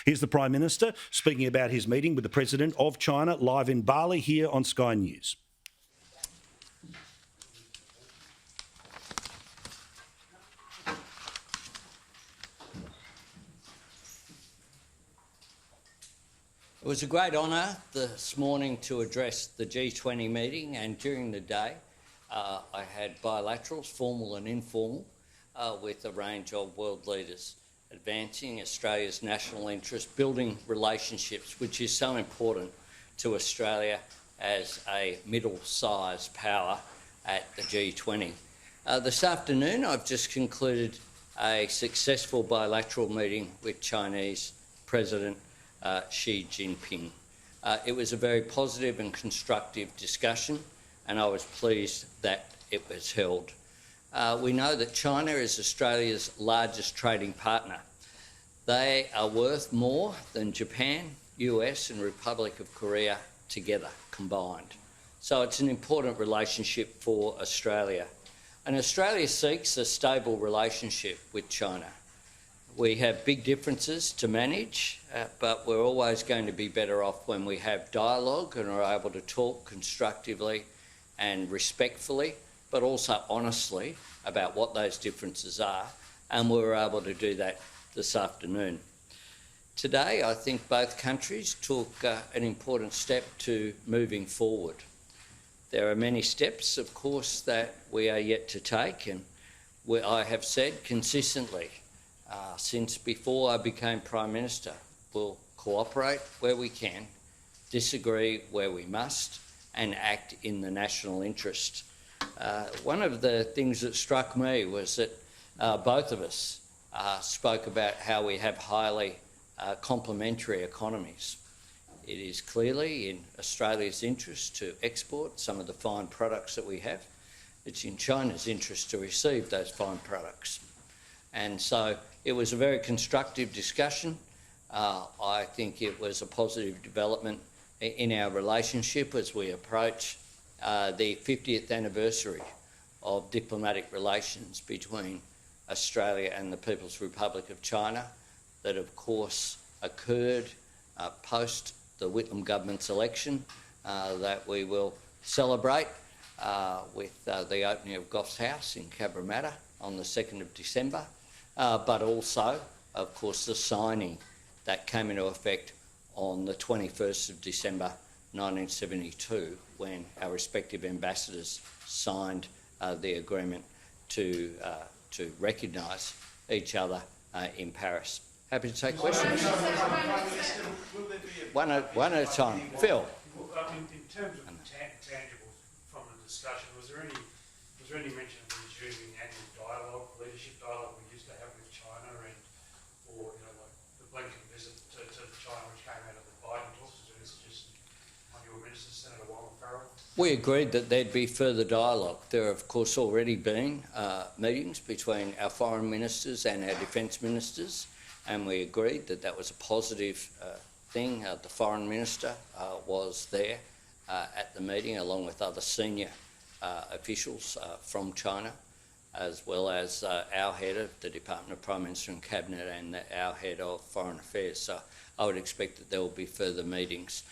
Here's the Prime Minister speaking about his meeting with the President of China live in Bali here on Sky News. It was a great honour this morning to address the G20 meeting, and during the day I had bilaterals, formal and informal, with a range of world leaders, advancing Australia's national interest, building relationships, which is so important to Australia as a middle-sized power at the G20. This afternoon I've just concluded a successful bilateral meeting with Chinese President Xi Jinping. It was a very positive and constructive discussion, and I was pleased that it was held. We know that China is Australia's largest trading partner. They are worth more than Japan, US and Republic of Korea together, combined. So it's an important relationship for Australia. And Australia seeks a stable relationship with China. We have big differences to manage, but we're always going to be better off when we have dialogue and are able to talk constructively and respectfully, but also honestly about what those differences are, and we were able to do that this afternoon. Today, I think both countries took an important step to moving forward. There are many steps, of course, that we are yet to take, and I have said consistently since before I became Prime Minister, we'll cooperate where we can, disagree where we must, and act in the national interest. One of the things that struck me was that both of us spoke about how we have highly complementary economies. It is clearly in Australia's interest to export some of the fine products that we have. It's in China's interest to receive those fine products. And so it was a very constructive discussion. I think it was a positive development in our relationship as we approach the 50th anniversary of diplomatic relations between Australia and the People's Republic of China that, of course, occurred post the Whitlam government's election that we will celebrate with the opening of Goff's House in Cabramatta on the 2nd of December, but also, of course, the signing that came into effect on the 21st of December 1972 when our respective ambassadors signed the agreement to recognise each other in Paris. Happy to take questions. One at a time. Phil. In terms of tangibles from the discussion, was there any mention of resuming annual dialogue, leadership dialogue we used to have with China, or like the Blinken visit to China, which came out of the Biden talks? Was there any suggestion on your minister, Senator Farrell? We agreed that there'd be further dialogue. There have, of course, already been meetings between our foreign ministers and our defence ministers, and we agreed that that was a positive thing. The foreign minister was there at the meeting, along with other senior officials from China, as well as our head of the Department of Prime Minister and Cabinet and our head of Foreign Affairs. So I would expect that there will be further meetings.